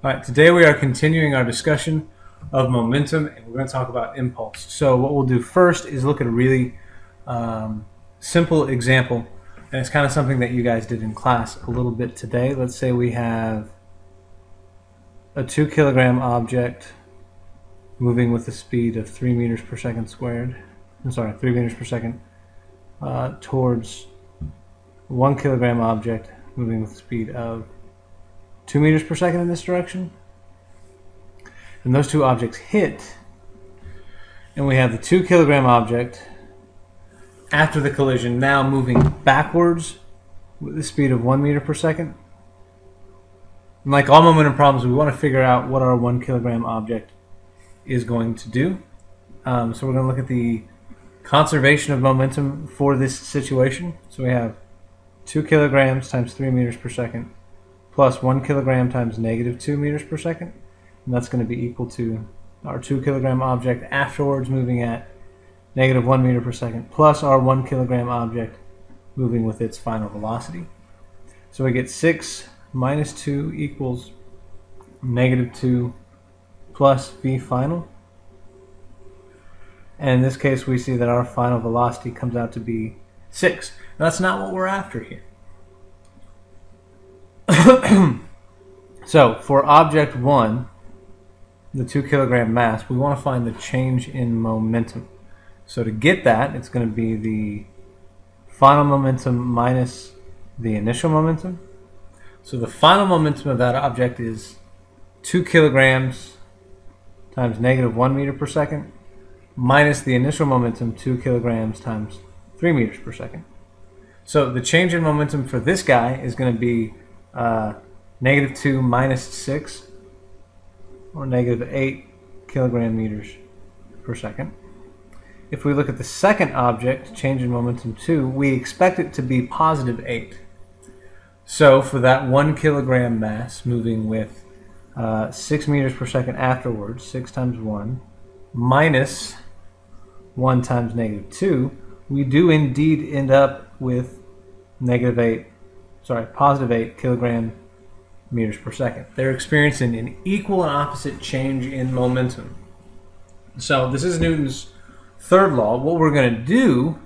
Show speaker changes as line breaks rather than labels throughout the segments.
All right, today we are continuing our discussion of momentum, and we're going to talk about impulse. So what we'll do first is look at a really simple example, and it's kind of something that you guys did in class a little bit today. Let's say we have a 2 kilogram object moving with a speed of 3 meters per second squared. I'm sorry, 3 meters per second towards 1 kilogram object moving with a speed of 2 meters per second in this direction. And those two objects hit, and we have the 2 kilogram object after the collision now moving backwards with the speed of 1 meter per second. And like all momentum problems, we want to figure out what our 1 kilogram object is going to do. So we're going to look at the conservation of momentum for this situation. So we have 2 kilograms times 3 meters per second plus 1 kilogram times negative 2 meters per second. And that's going to be equal to our 2 kilogram object afterwards moving at negative 1 meter per second plus our 1 kilogram object moving with its final velocity. So we get 6 minus 2 equals negative 2 plus v final. And in this case, we see that our final velocity comes out to be 6. Now, that's not what we're after here. So for object 1, the 2 kilogram mass, we want to find the change in momentum. So to get that, it's going to be the final momentum minus the initial momentum. So the final momentum of that object is 2 kilograms times negative 1 meter per second minus the initial momentum, 2 kilograms times 3 meters per second. So the change in momentum for this guy is going to be negative 2 minus 6, or negative 8 kilogram meters per second. If we look at the second object, change in momentum 2, we expect it to be positive 8. So for that 1 kilogram mass moving with 6 meters per second afterwards, 6 times 1, minus 1 times negative 2, we do indeed end up with positive 8 kilogram meters per second. They're experiencing an equal and opposite change in momentum. So this is Newton's third law. What we're going to do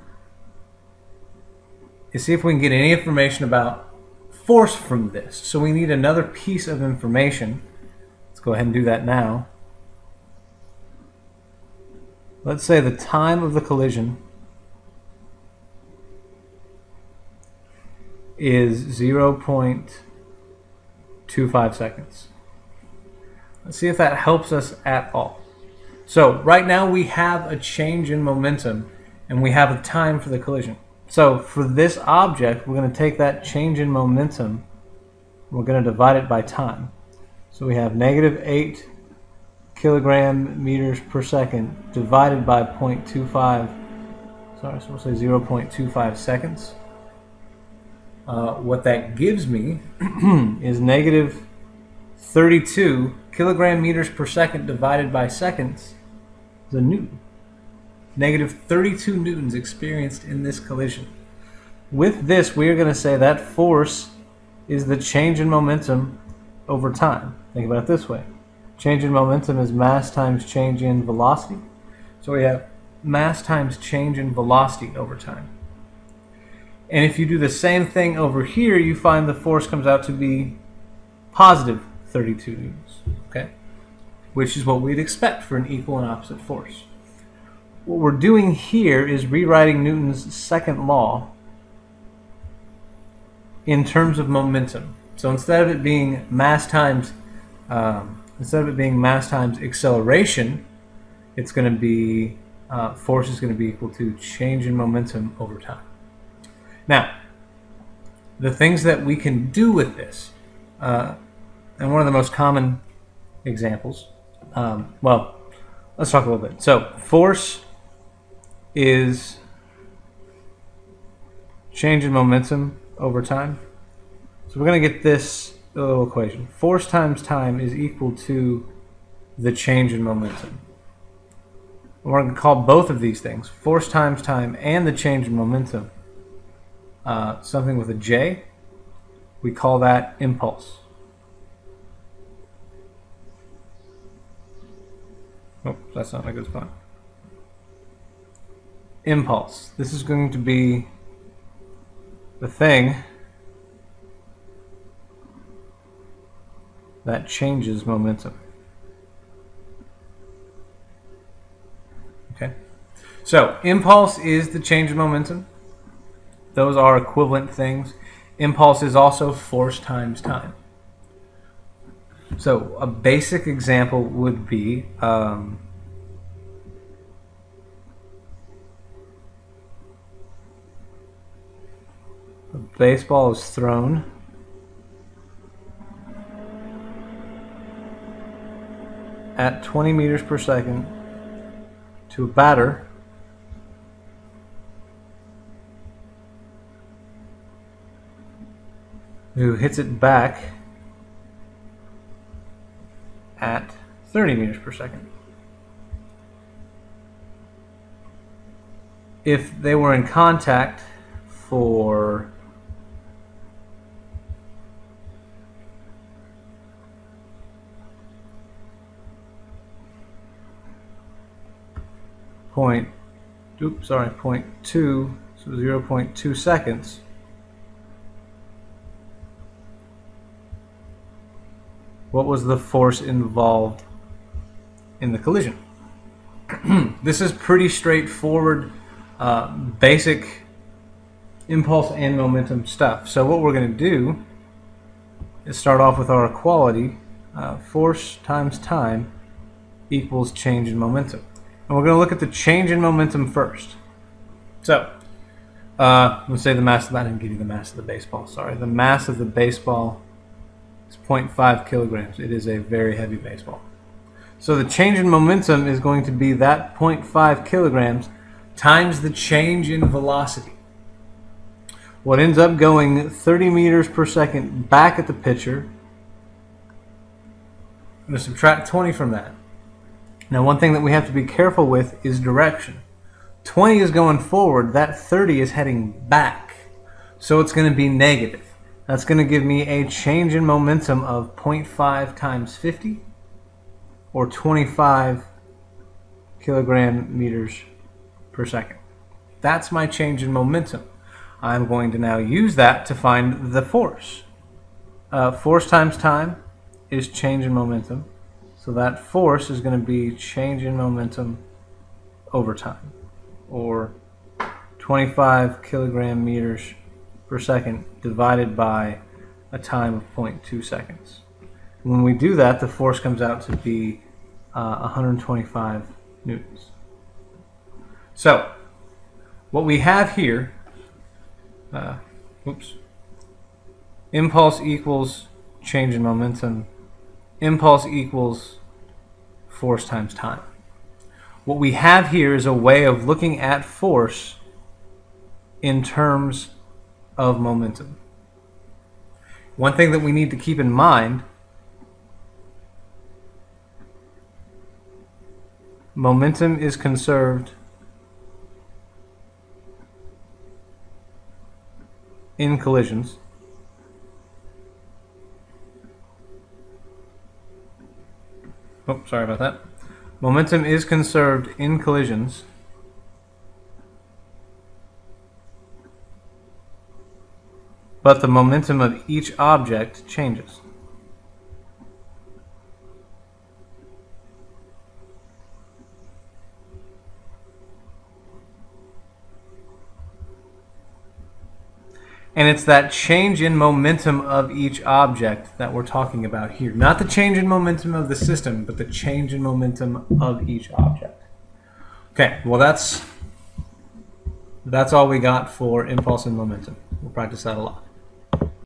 is see if we can get any information about force from this. So we need another piece of information. Let's go ahead and do that now. Let's say the time of the collision is 0.25 seconds. Let's see if that helps us at all. So right now we have a change in momentum and we have a time for the collision. So for this object, we're going to take that change in momentum, we're going to divide it by time. So we have negative 8 kilogram meters per second divided by 0.25, sorry, so we'll say 0.25 seconds. What that gives me is negative 32 kilogram meters per second divided by seconds is a newton. Negative 32 newtons experienced in this collision. With this, we are going to say that force is the change in momentum over time. Think about it this way. Change in momentum is mass times change in velocity. So we have mass times change in velocity over time. And if you do the same thing over here, you find the force comes out to be positive 32 newtons, okay? Which is what we'd expect for an equal and opposite force. What we're doing here is rewriting Newton's second law in terms of momentum. So instead of it being mass times acceleration, it's going to be force is going to be equal to change in momentum over time. Now, the things that we can do with this, and one of the most common examples, well, let's talk a little bit. So, force is change in momentum over time. So we're going to get this little equation. Force times time is equal to the change in momentum. We're going to call both of these things, force times time and the change in momentum, something with a J. We call that impulse. Oh, that's not a good spot. Impulse. This is going to be the thing that changes momentum. Okay. So, impulse is the change of momentum. Those are equivalent things. Impulse is also force times time. So, a basic example would be a baseball is thrown at 20 meters per second to a batter who hits it back at 30 meters per second. If they were in contact for .2, so 0.2 seconds, what was the force involved in the collision? This is pretty straightforward, basic impulse and momentum stuff. So what we're going to do is start off with our equality. Force times time equals change in momentum. And we're going to look at the change in momentum first. So, let's say the mass of that. I didn't give you the mass of the baseball, sorry. The mass of the baseball is 0.5 kilograms. It is a very heavy baseball. So the change in momentum is going to be that 0.5 kilograms times the change in velocity. What ends up going 30 meters per second back at the pitcher, I'm going to subtract 20 from that. Now, one thing that we have to be careful with is direction. 20 is going forward, that 30 is heading back. So it's going to be negative. That's going to give me a change in momentum of 0.5 times 50, or 25 kilogram meters per second. That's my change in momentum. I'm going to now use that to find the force. Force times time is change in momentum. So that force is going to be change in momentum over time, or 25 kilogram meters per second divided by a time of 0.2 seconds. When we do that, the force comes out to be 125 newtons. So what we have here, impulse equals change in momentum. Impulse equals force times time. What we have here is a way of looking at force in terms of momentum. One thing that we need to keep in mind, momentum is conserved in collisions. Oh, sorry about that. Momentum is conserved in collisions, but the momentum of each object changes. And it's that change in momentum of each object that we're talking about here. Not the change in momentum of the system, but the change in momentum of each object. Okay, well that's all we got for impulse and momentum. We'll practice that a lot.